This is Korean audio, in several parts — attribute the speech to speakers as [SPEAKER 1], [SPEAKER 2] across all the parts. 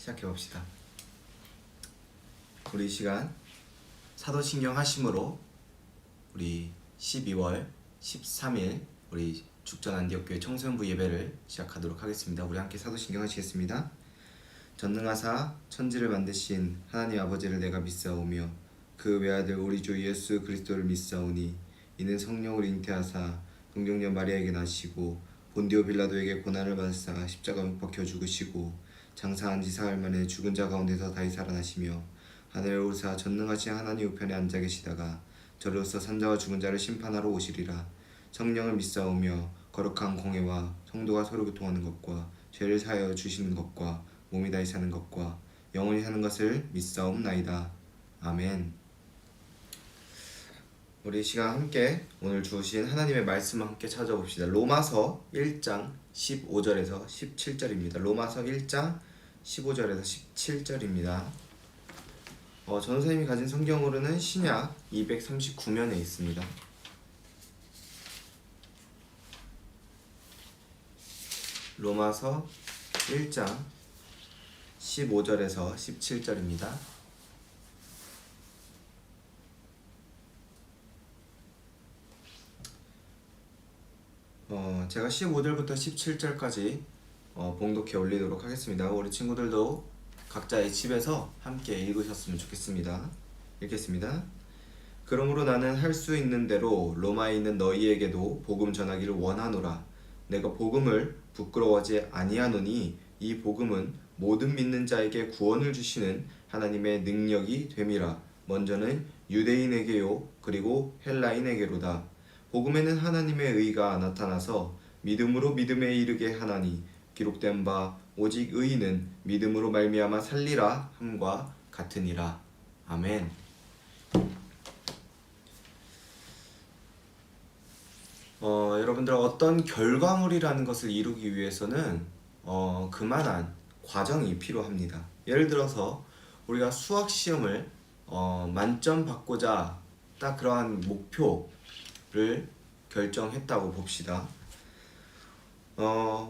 [SPEAKER 1] 시작해 봅시다. 우리 이 시간 사도신경 하심으로 우리 12월 13일 우리 죽전 안디옥교회 청소년부 예배를 시작하도록 하겠습니다. 우리 함께 사도신경 하시겠습니다. 전능하사 천지를 만드신 하나님 아버지를 내가 믿사오며 그 외아들 우리 주 예수 그리스도를 믿사오니 이는 성령을 잉태하사 동정녀 마리아에게 나시고 본디오 빌라도에게 고난을 받으사 십자가 못 박혀 죽으시고 장사한 지 사흘 만에 죽은 자 가운데서 다시 살아나시며 하늘에 오르사 전능하신 하나님 우편에 앉아 계시다가 저로서 산자와 죽은 자를 심판하러 오시리라. 성령을 믿사오며 거룩한 공회와 성도가 서로 교통하는 것과 죄를 사하여 주시는 것과 몸이 다시 사는 것과 영원히 사는 것을 믿사옵나이다. 아멘. 우리 시간 함께 오늘 주신 하나님의 말씀을 함께 찾아봅시다. 로마서 1장 15절에서 17절입니다. 로마서 1장 15절에서 17절입니다. 전도사님이 가진 성경으로는 신약 239면에 있습니다. 로마서 1장 15절에서 17절입니다. 제가 15절부터 17절까지 봉독해 올리도록 하겠습니다. 우리 친구들도 각자의 집에서 함께 읽으셨으면 좋겠습니다. 읽겠습니다. 그러므로 나는 할 수 있는 대로 로마에 있는 너희에게도 복음 전하기를 원하노라. 내가 복음을 부끄러워하지 아니하노니 이 복음은 모든 믿는 자에게 구원을 주시는 하나님의 능력이 됨이라. 먼저는 유대인에게요 그리고 헬라인에게로다. 복음에는 하나님의 의가 나타나서 믿음으로 믿음에 이르게 하나니 기록된 바 오직 의인은 믿음으로 말미암아 살리라 함과 같으니라. 아멘. 여러분들 어떤 결과물이라는 것을 이루기 위해서는 그만한 과정이 필요합니다. 예를 들어서 우리가 수학 시험을 만점 받고자 딱 그러한 목표를 결정했다고 봅시다.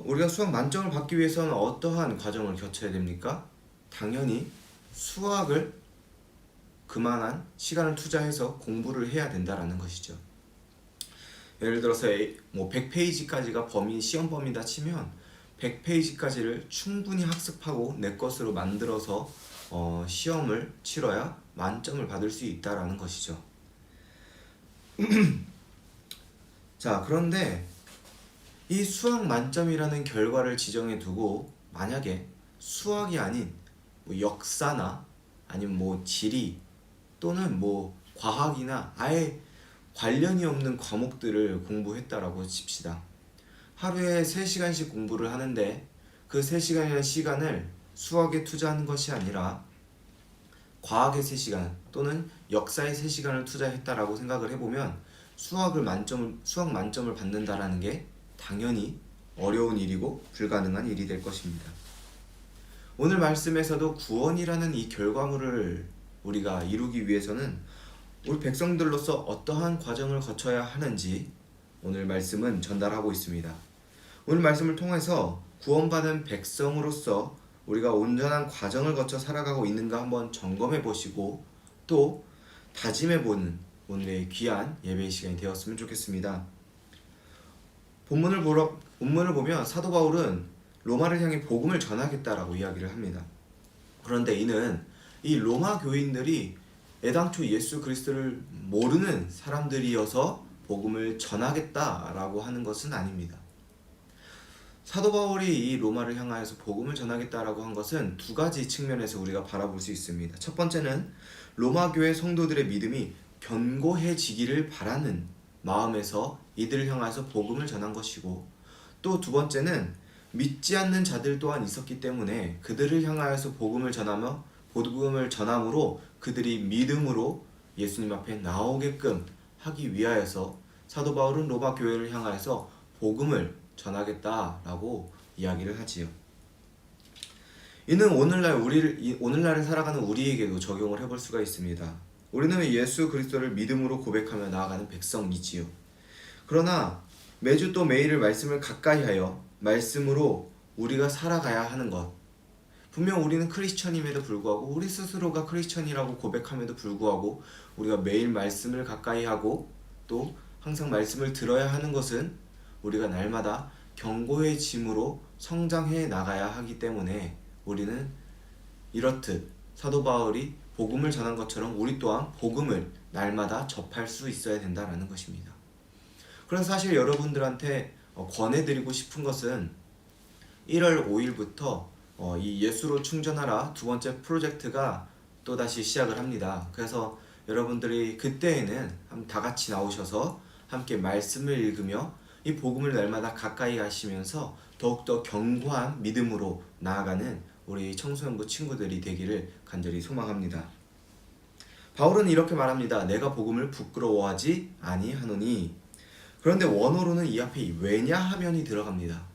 [SPEAKER 1] 우리가 수학 만점을 받기 위해서는 어떠한 과정을 거쳐야 됩니까? 당연히 수학을 그만한 시간을 투자해서 공부를 해야 된다라는 것이죠. 예를 들어서 100페이지까지가 시험 범위다 치면 100페이지까지를 충분히 학습하고 내 것으로 만들어서 시험을 치러야 만점을 받을 수 있다라는 것이죠. 자, 그런데 이 수학 만점이라는 결과를 지정해 두고 만약에 수학이 아닌 역사나 아니면 지리 또는 과학이나 아예 관련이 없는 과목들을 공부했다라고 칩시다. 하루에 3시간씩 공부를 하는데 그 3시간이라는 시간을 수학에 투자하는 것이 아니라 과학의 3시간 또는 역사의 3시간을 투자했다라고 생각을 해보면 수학 만점을 받는다라는 게 당연히 어려운 일이고 불가능한 일이 될 것입니다. 오늘 말씀에서도 구원이라는 이 결과물을 우리가 이루기 위해서는 우리 백성들로서 어떠한 과정을 거쳐야 하는지 오늘 말씀은 전달하고 있습니다. 오늘 말씀을 통해서 구원받은 백성으로서 우리가 온전한 과정을 거쳐 살아가고 있는가 한번 점검해 보시고 또 다짐해 보는 오늘의 귀한 예배 시간이 되었으면 좋겠습니다. 본문을 보면 사도 바울은 로마를 향해 복음을 전하겠다라고 이야기를 합니다. 그런데 이는 이 로마 교인들이 애당초 예수 그리스도를 모르는 사람들이어서 복음을 전하겠다라고 하는 것은 아닙니다. 사도 바울이 이 로마를 향하여서 복음을 전하겠다라고 한 것은 두 가지 측면에서 우리가 바라볼 수 있습니다. 첫 번째는 로마 교회 성도들의 믿음이 견고해지기를 바라는 마음에서 이들을 향해서 복음을 전한 것이고, 또 두 번째는 믿지 않는 자들 또한 있었기 때문에 그들을 향하여서 복음을 전함으로 그들이 믿음으로 예수님 앞에 나오게끔 하기 위하여서 사도 바울은 로마 교회를 향하여서 복음을 전하겠다라고 이야기를 하지요. 이는 오늘날을 살아가는 우리에게도 적용을 해볼 수가 있습니다. 우리는 예수 그리스도를 믿음으로 고백하며 나아가는 백성이지요. 그러나 매주 또 매일을 말씀을 가까이 하여 말씀으로 우리가 살아가야 하는 것, 분명 우리는 크리스천임에도 불구하고, 우리 스스로가 크리스천이라고 고백함에도 불구하고, 우리가 매일 말씀을 가까이 하고 또 항상 말씀을 들어야 하는 것은 우리가 날마다 견고해짐으로 성장해 나가야 하기 때문에, 우리는 이렇듯 사도 바울이 복음을 전한 것처럼 우리 또한 복음을 날마다 접할 수 있어야 된다는 것입니다. 그래서 사실 여러분들한테 권해드리고 싶은 것은 1월 5일부터 이 예수로 충전하라 두 번째 프로젝트가 또다시 시작을 합니다. 그래서 여러분들이 그때에는 다 같이 나오셔서 함께 말씀을 읽으며 이 복음을 날마다 가까이 가시면서 더욱더 견고한 믿음으로 나아가는 우리 청소년부 친구들이 되기를 간절히 소망합니다. 바울은 이렇게 말합니다. 내가 복음을 부끄러워하지 아니하노니. 그런데 원어로는 이 앞에 왜냐하면이 들어갑니다.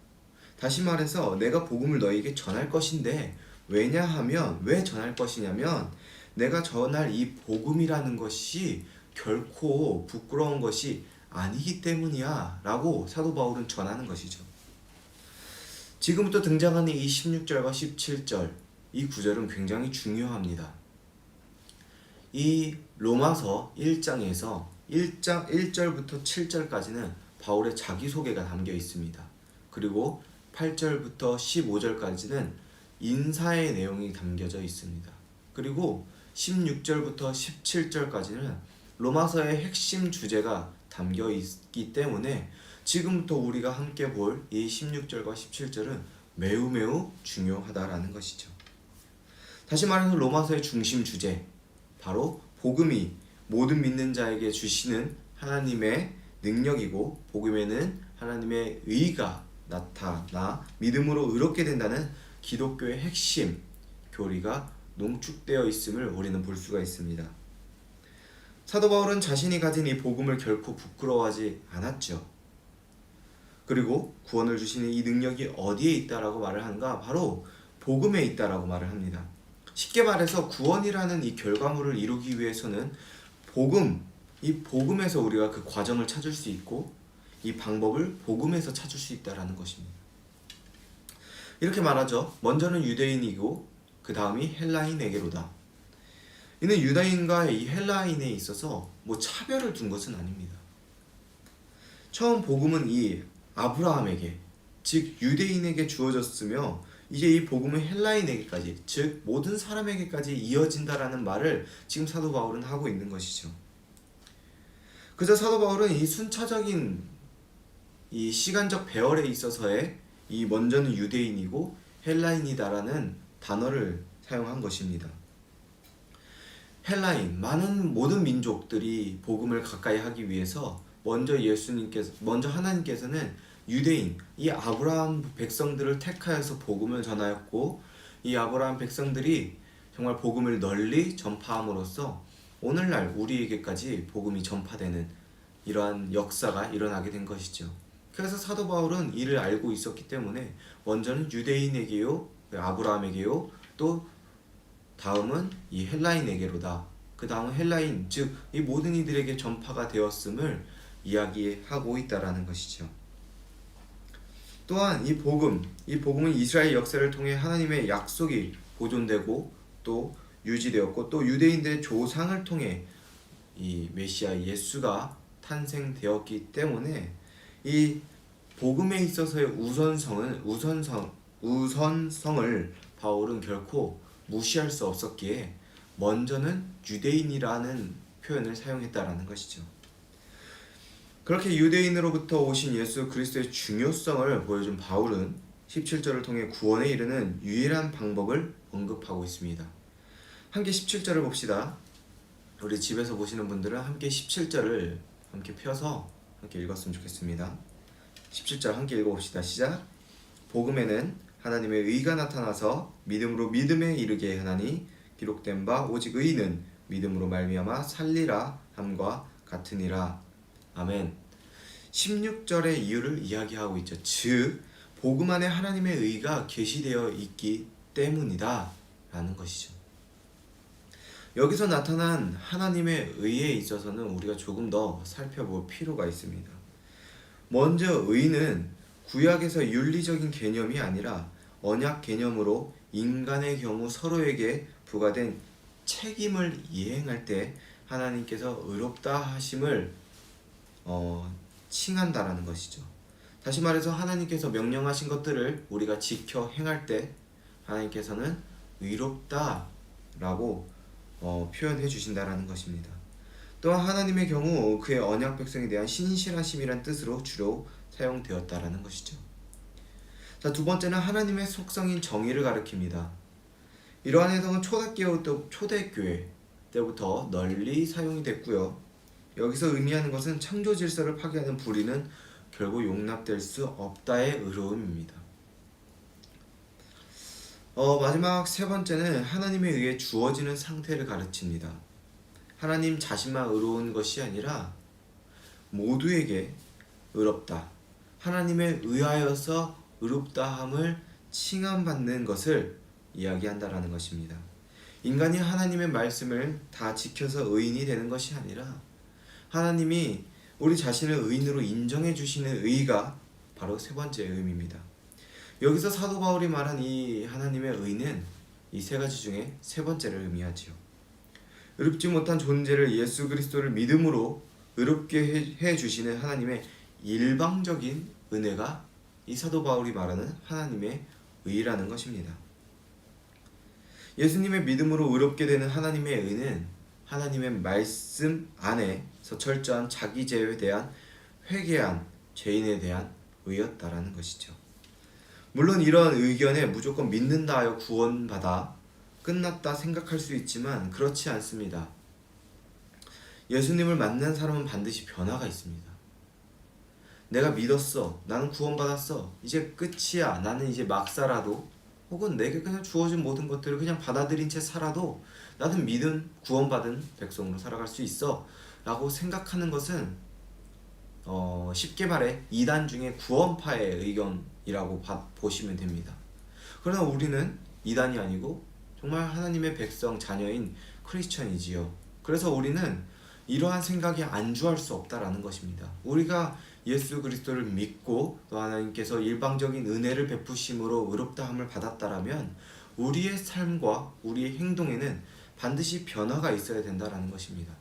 [SPEAKER 1] 다시 말해서 내가 복음을 너희에게 전할 것인데, 왜냐하면, 왜 전할 것이냐면 내가 전할 이 복음이라는 것이 결코 부끄러운 것이 아니기 때문이야 라고 사도 바울은 전하는 것이죠. 지금부터 등장하는 이 16절과 17절, 이 구절은 굉장히 중요합니다. 이 로마서 1장에서 1절부터 7절까지는 바울의 자기소개가 담겨 있습니다. 그리고 8절부터 15절까지는 인사의 내용이 담겨져 있습니다. 그리고 16절부터 17절까지는 로마서의 핵심 주제가 담겨 있기 때문에 지금부터 우리가 함께 볼 이 16절과 17절은 매우 중요하다라는 것이죠. 다시 말해서 로마서의 중심 주제, 바로 복음이 모든 믿는 자에게 주시는 하나님의 능력이고, 복음에는 하나님의 의가 나타나 믿음으로 의롭게 된다는 기독교의 핵심 교리가 농축되어 있음을 우리는 볼 수가 있습니다. 사도 바울은 자신이 가진 이 복음을 결코 부끄러워하지 않았죠. 그리고 구원을 주시는 이 능력이 어디에 있다라고 말을 하는가? 바로 복음에 있다라고 말을 합니다. 쉽게 말해서 구원이라는 이 결과물을 이루기 위해서는 이 복음에서 우리가 그 과정을 찾을 수 있고, 이 방법을 복음에서 찾을 수 있다라는 것입니다. 이렇게 말하죠. 먼저는 유대인이고 그 다음이 헬라인에게로다. 이는 유다인과 이 헬라인에 있어서 차별을 둔 것은 아닙니다. 처음 복음은 이 아브라함에게, 즉 유대인에게 주어졌으며, 이제 이 복음은 헬라인에게까지, 즉 모든 사람에게까지 이어진다라는 말을 지금 사도 바울은 하고 있는 것이죠. 그저 사도 바울은 이 순차적인 이 시간적 배열에 있어서의 이 먼저는 유대인이고 헬라인이다라는 단어를 사용한 것입니다. 헬라인, 모든 민족들이 복음을 가까이 하기 위해서 먼저 하나님께서는 유대인, 이 아브라함 백성들을 택하여서 복음을 전하였고, 이 아브라함 백성들이 정말 복음을 널리 전파함으로써 오늘날 우리에게까지 복음이 전파되는 이러한 역사가 일어나게 된 것이죠. 그래서 사도 바울은 이를 알고 있었기 때문에 먼저는 유대인에게요, 아브라함에게요, 또 다음은 이 헬라인에게로다. 그 다음은 헬라인, 즉 이 모든 이들에게 전파가 되었음을 이야기하고 있다라는 것이죠. 또한 이 복음은 이스라엘 역사를 통해 하나님의 약속이 보존되고 또 유지되었고, 또 유대인들의 조상을 통해 이 메시아 예수가 탄생되었기 때문에 이 복음에 있어서의 우선성을 바울은 결코 무시할 수 없었기에 먼저는 유대인이라는 표현을 사용했다라는 것이죠. 그렇게 유대인으로부터 오신 예수 그리스도의 중요성을 보여준 바울은 17절을 통해 구원에 이르는 유일한 방법을 언급하고 있습니다. 함께 17절을 봅시다. 우리 집에서 보시는 분들은 함께 17절을 함께 펴서 함께 읽었으면 좋겠습니다. 17절 함께 읽어봅시다. 시작. 복음에는 하나님의 의가 나타나서 믿음으로 믿음에 이르게 하나니 기록된 바 오직 의인은 믿음으로 말미암아 살리라 함과 같으니라. 아멘. 16절의 이유를 이야기하고 있죠. 즉 복음 안에 하나님의 의가 계시되어 있기 때문이다 라는 것이죠. 여기서 나타난 하나님의 의에 있어서는 우리가 조금 더 살펴볼 필요가 있습니다. 먼저 의는 구약에서 윤리적인 개념이 아니라 언약 개념으로 인간의 경우 서로에게 부과된 책임을 이행할 때 하나님께서 의롭다 하심을 칭한다라는 것이죠. 다시 말해서 하나님께서 명령하신 것들을 우리가 지켜 행할 때 하나님께서는 의롭다라고 표현해 주신다라는 것입니다. 또한 하나님의 경우 그의 언약 백성에 대한 신실하심이란 뜻으로 주로 사용되었다라는 것이죠. 자, 두 번째는 하나님의 속성인 정의를 가리킵니다. 이러한 해석은 초대교회 때부터 널리 사용이 됐고요. 여기서 의미하는 것은 창조 질서를 파괴하는 불의는 결국 용납될 수 없다의 의로움입니다. 마지막 세 번째는 하나님에 의해 주어지는 상태를 가르칩니다. 하나님 자신만 의로운 것이 아니라 모두에게 의롭다, 하나님에 의하여서 의롭다함을 칭함받는 것을 이야기한다라는 것입니다. 인간이 하나님의 말씀을 다 지켜서 의인이 되는 것이 아니라 하나님이 우리 자신을 의인으로 인정해 주시는 의의가 바로 세 번째 의미입니다. 여기서 사도 바울이 말한 이 하나님의 의는 이 세 가지 중에 세 번째를 의미하지요. 의롭지 못한 존재를 예수 그리스도를 믿음으로 의롭게 해 주시는 하나님의 일방적인 은혜가 이 사도 바울이 말하는 하나님의 의라는 것입니다. 예수님의 믿음으로 의롭게 되는 하나님의 의는 하나님의 말씀 안에서 철저한 자기 죄에 대한 회개한 죄인에 대한 의였다라는 것이죠. 물론 이런 의견에 무조건 믿는다 하여 구원받아 끝났다 생각할 수 있지만 그렇지 않습니다. 예수님을 만난 사람은 반드시 변화가 있습니다. 내가 믿었어. 나는 구원받았어. 이제 끝이야. 나는 이제 막 살아도 혹은 내게 그냥 주어진 모든 것들을 그냥 받아들인 채 살아도 나는 믿은 구원받은 백성으로 살아갈 수 있어 라고 생각하는 것은 쉽게 말해 이단 중에 구원파의 의견이라고 보시면 됩니다. 그러나 우리는 이단이 아니고 정말 하나님의 백성 자녀인 크리스천이지요. 그래서 우리는 이러한 생각에 안주할 수 없다라는 것입니다. 우리가 예수 그리스도를 믿고 또 하나님께서 일방적인 은혜를 베푸심으로 의롭다함을 받았다라면 우리의 삶과 우리의 행동에는 반드시 변화가 있어야 된다라는 것입니다.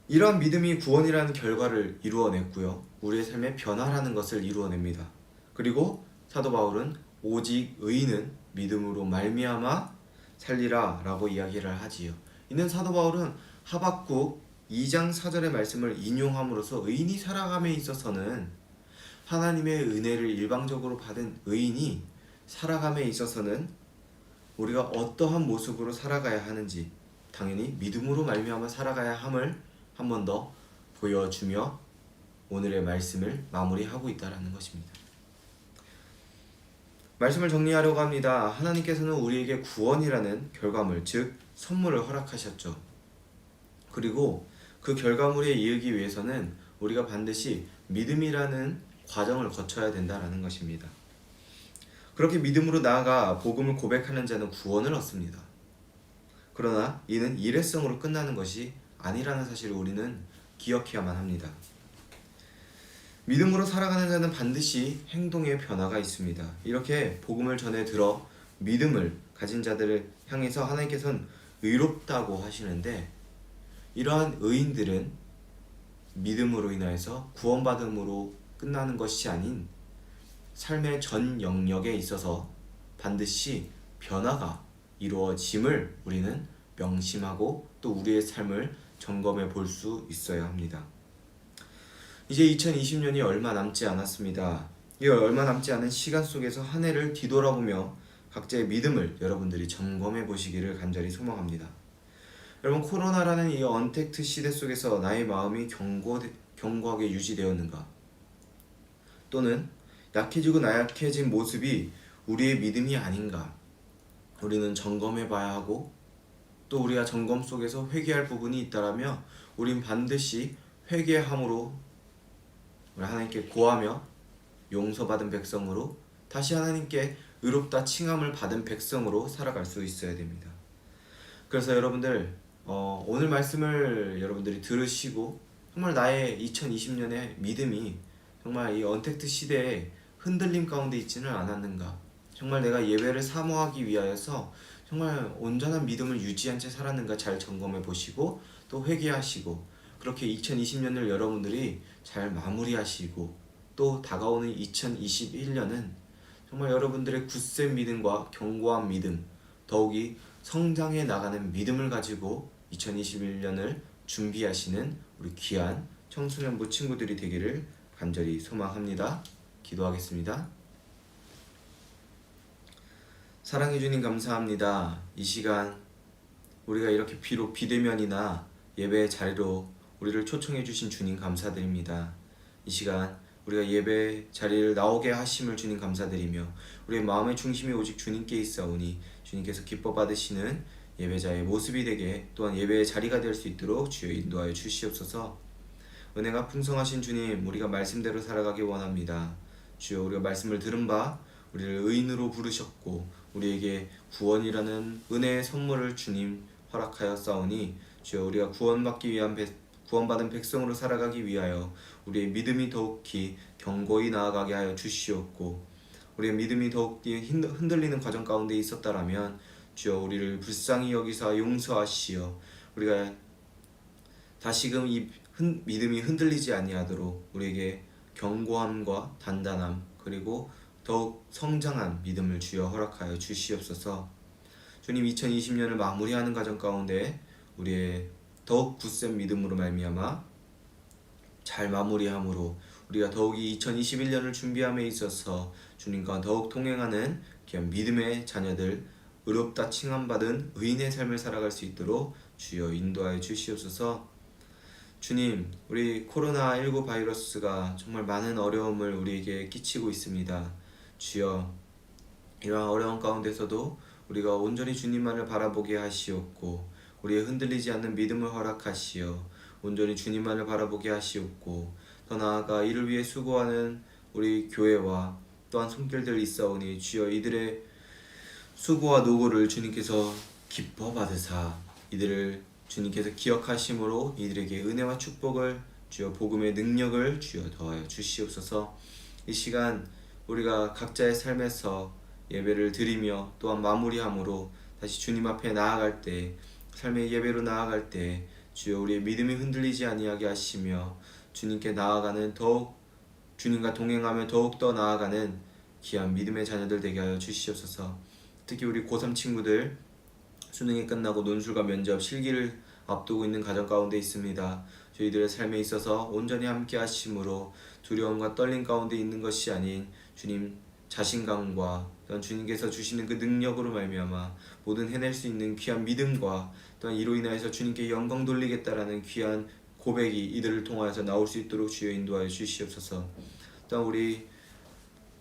[SPEAKER 1] 이러한 믿음이 구원이라는 결과를 이루어냈고요. 우리의 삶의 변화라는 것을 이루어냅니다. 그리고 사도 바울은 오직 의인은 믿음으로 말미암아 살리라 라고 이야기를 하지요. 이는 사도 바울은 하박국 2장 4절의 말씀을 인용함으로써 의인이 살아감에 있어서는 하나님의 은혜를 일방적으로 받은 의인이 살아감에 있어서는 우리가 어떠한 모습으로 살아가야 하는지 당연히 믿음으로 말미암아 살아가야 함을 한 번 더 보여주며 오늘의 말씀을 마무리하고 있다라는 것입니다. 말씀을 정리하려고 합니다. 하나님께서는 우리에게 구원이라는 결과물, 즉 선물을 허락하셨죠. 그리고 그 결과물에 이르기 위해서는 우리가 반드시 믿음이라는 과정을 거쳐야 된다라는 것입니다. 그렇게 믿음으로 나아가 복음을 고백하는 자는 구원을 얻습니다. 그러나 이는 일회성으로 끝나는 것이 아니라는 사실을 우리는 기억해야만 합니다. 믿음으로 살아가는 자는 반드시 행동의 변화가 있습니다. 이렇게 복음을 전해 들어 믿음을 가진 자들을 향해서 하나님께서는 의롭다고 하시는데 이러한 의인들은 믿음으로 인하여서 구원받음으로 끝나는 것이 아닌 삶의 전 영역에 있어서 반드시 변화가 이루어짐을 우리는 명심하고 또 우리의 삶을 점검해 볼 수 있어야 합니다. 이제 2020년이 얼마 남지 않았습니다. 이 얼마 남지 않은 시간 속에서 한 해를 뒤돌아보며 각자의 믿음을 여러분들이 점검해 보시기를 간절히 소망합니다. 여러분, 코로나라는 이 언택트 시대 속에서 나의 마음이 견고하게 유지되었는가? 또는 약해지고 나약해진 모습이 우리의 믿음이 아닌가? 우리는 점검해 봐야 하고 또 우리가 점검 속에서 회개할 부분이 있다라면 우린 반드시 회개함으로 우리 하나님께 고하며 용서받은 백성으로 다시 하나님께 의롭다 칭함을 받은 백성으로 살아갈 수 있어야 됩니다. 그래서 여러분들 오늘 말씀을 여러분들이 들으시고 정말 나의 2020년의 믿음이 정말 이 언택트 시대에 흔들림 가운데 있지는 않았는가? 정말 내가 예배를 사모하기 위하여서 정말 온전한 믿음을 유지한 채 살았는가 잘 점검해 보시고 또 회개하시고 그렇게 2020년을 여러분들이 잘 마무리하시고 또 다가오는 2021년은 정말 여러분들의 굳센 믿음과 견고한 믿음 더욱이 성장해 나가는 믿음을 가지고 2021년을 준비하시는 우리 귀한 청소년부 친구들이 되기를 간절히 소망합니다. 기도하겠습니다. 사랑해 주님 감사합니다. 이 시간 우리가 이렇게 비록 비대면이나 예배 자리로 우리를 초청해 주신 주님 감사드립니다. 이 시간 우리가 예배 자리를 나오게 하심을 주님 감사드리며 우리의 마음의 중심이 오직 주님께 있사오니 주님께서 기뻐 받으시는 예배자의 모습이 되게 또한 예배의 자리가 될 수 있도록 주여 인도하여 주시옵소서. 은혜가 풍성하신 주님, 우리가 말씀대로 살아가기 원합니다. 주여 우리가 말씀을 들은 바 우리를 의인으로 부르셨고 우리에게 구원이라는 은혜의 선물을 주님 허락하여 싸우니 주여 우리가 구원받은 백성으로 살아가기 위하여 우리의 믿음이 더욱이 견고히 나아가게 하여 주시옵고 우리의 믿음이 더욱이 흔들리는 과정 가운데 있었다라면 주여 우리를 불쌍히 여기사 용서하시어 우리가 다시금 이 믿음이 흔들리지 아니하도록 우리에게 견고함과 단단함 그리고 더욱 성장한 믿음을 주여 허락하여 주시옵소서. 주님 2020년을 마무리하는 과정 가운데 우리의 더욱 굳센 믿음으로 말미암아 잘 마무리함으로 우리가 더욱이 2021년을 준비함에 있어서 주님과 더욱 동행하는 귀한 믿음의 자녀들 의롭다 칭함받은 의인의 삶을 살아갈 수 있도록 주여 인도하여 주시옵소서. 주님, 우리 코로나19 바이러스가 정말 많은 어려움을 우리에게 끼치고 있습니다. 주여, 이러한 어려움 가운데서도 우리가 온전히 주님만을 바라보게 하시옵고 우리의 흔들리지 않는 믿음을 허락하시어 온전히 주님만을 바라보게 하시옵고 더 나아가 이를 위해 수고하는 우리 교회와 또한 손길들 있사오니 주여 이들의 수고와 노고를 주님께서 기뻐 받으사 이들을 주님께서 기억하심으로 이들에게 은혜와 축복을 주여 복음의 능력을 주여 더하여 주시옵소서. 이 시간 우리가 각자의 삶에서 예배를 드리며 또한 마무리함으로 다시 주님 앞에 나아갈 때 삶의 예배로 나아갈 때 주여 우리의 믿음이 흔들리지 아니하게 하시며 주님께 나아가는 더욱 주님과 동행하며 더욱더 나아가는 귀한 믿음의 자녀들 되게 하여 주시옵소서. 특히 우리 고3 친구들 수능이 끝나고 논술과 면접, 실기를 앞두고 있는 가정 가운데 있습니다. 저희들의 삶에 있어서 온전히 함께 하심으로 두려움과 떨림 가운데 있는 것이 아닌 주님 자신감과 또한 주님께서 주시는 그 능력으로 말미암아 모든 해낼 수 있는 귀한 믿음과 또한 이로 인하여서 주님께 영광 돌리겠다라는 귀한 고백이 이들을 통하여서 나올 수 있도록 주여 인도하여 주시옵소서. 또한 우리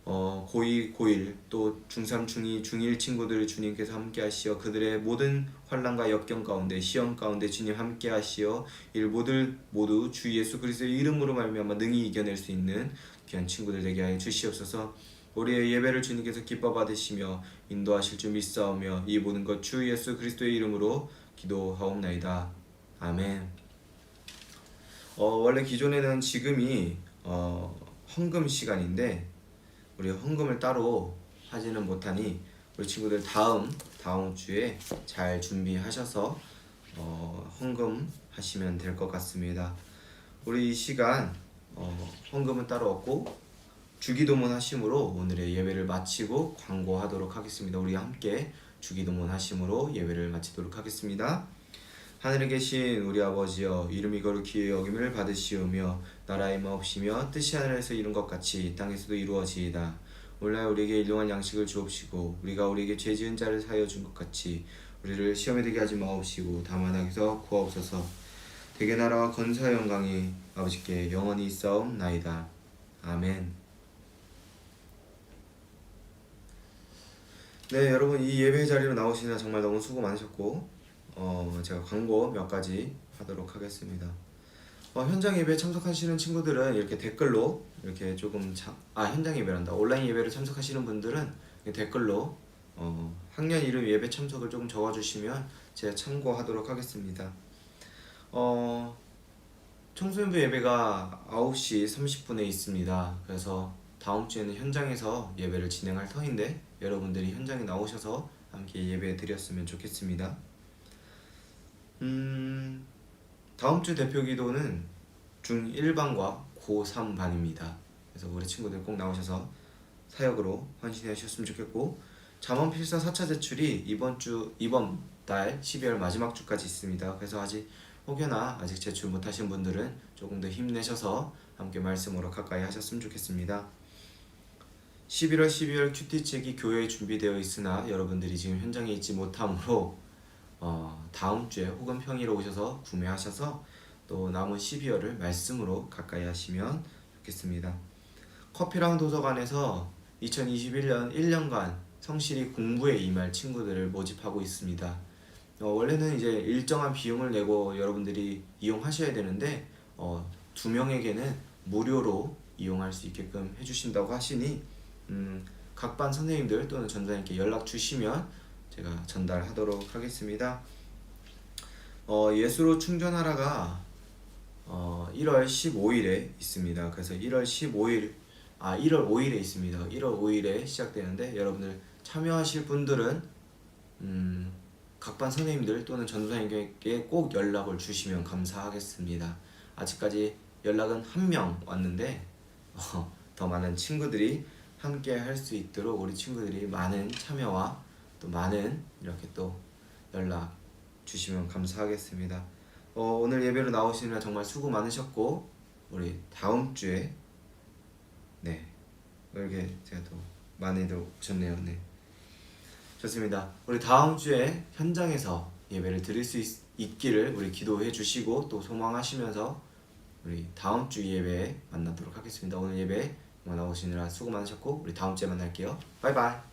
[SPEAKER 1] 고2, 고1 또 중3, 중2, 중1 친구들을 주님께서 함께 하시어 그들의 모든 환난과 역경 가운데 시험 가운데 주님 함께 하시어 이를 모두 주 예수 그리스도의 이름으로 말미암아 능히 이겨낼 수 있는 귀한 친구들 되게 하여 주시옵소서. 우리의 예배를 주님께서 기뻐 받으시며 인도하실 줄 믿사오며 이 모든 것 주 예수 그리스도의 이름으로 기도하옵나이다. 아멘. 원래 기존에는 지금이 헌금 시간인데 우리 헌금을 따로 하지는 못하니 우리 친구들 다음 주에 잘 준비하셔서 헌금 하시면 될 것 같습니다. 우리 이 시간 헌금은 따로 없고 주기도문 하심으로 오늘의 예배를 마치고 광고하도록 하겠습니다. 우리 함께 주기도문 하심으로 예배를 마치도록 하겠습니다. 하늘에 계신 우리 아버지여, 이름이 거룩히 여김을 받으시오며 나라의 마옵시며 뜻이 하늘에서 이룬 것 같이 땅에서도 이루어지이다. 오늘날 우리에게 일용할 양식을 주옵시고 우리가 우리에게 죄 지은 자를 사하여 준 것 같이 우리를 시험에 들게 하지 마옵시고 다만 악에서 구하옵소서. 대개 나라와 권세와 영광이 아버지께 영원히 있사옵나이다. 아멘. 네, 여러분 이 예배 자리로 나오시느라 정말 너무 수고 많으셨고 제가 광고 몇 가지 하도록 하겠습니다. 현장 예배에 참석하시는 친구들은 이렇게 댓글로 이렇게 조금 현장 예배란다. 온라인 예배를 참석하시는 분들은 댓글로 학년 이름 예배 참석을 조금 적어주시면 제가 참고하도록 하겠습니다. 청소년부 예배가 9시 30분에 있습니다. 그래서 다음 주에는 현장에서 예배를 진행할 터인데 여러분들이 현장에 나오셔서 함께 예배 드렸으면 좋겠습니다. 다음 주 대표 기도는 중1반과 고3반입니다. 그래서 우리 친구들 꼭 나오셔서 사역으로 헌신해 주셨으면 좋겠고, 잠언 필사 4차 제출이 이번 달 12월 마지막 주까지 있습니다. 그래서 혹여나 아직 제출 못하신 분들은 조금 더 힘내셔서 함께 말씀으로 가까이 하셨으면 좋겠습니다. 11월 12월 큐티책이 교회에 준비되어 있으나 여러분들이 지금 현장에 있지 못하므로 다음 주에 혹은 평일에 오셔서 구매하셔서 또 남은 12월을 말씀으로 가까이 하시면 좋겠습니다. 커피랑 도서관에서 2021년 1년간 성실히 공부에 임할 친구들을 모집하고 있습니다. 원래는 이제 일정한 비용을 내고 여러분들이 이용하셔야 되는데 2명에게는 무료로 이용할 수 있게끔 해주신다고 하시니 각 반 선생님들 또는 전도사님께 연락 주시면 제가 전달하도록 하겠습니다. 예수로 충전하라가 1월 15일에 있습니다. 그래서 1월 5일에 있습니다. 1월 5일에 시작되는데 여러분들 참여하실 분들은 각 반 선생님들 또는 전도사님께 꼭 연락을 주시면 감사하겠습니다. 아직까지 연락은 1명 왔는데 더 많은 친구들이 함께 할 수 있도록 우리 친구들이 많은 참여와 또 많은 이렇게 또 연락 주시면 감사하겠습니다. 오늘 예배로 나오시느라 정말 수고 많으셨고 우리 다음 주에 이렇게 제가 또 많이들 오셨네요. 좋습니다. 우리 다음 주에 현장에서 예배를 드릴 수 있기를 우리 기도해 주시고 또 소망하시면서 우리 다음 주 예배에 만나도록 하겠습니다. 오늘 예배 나오시느라 수고 많으셨고 우리 다음 주에 만날게요. 바이바이.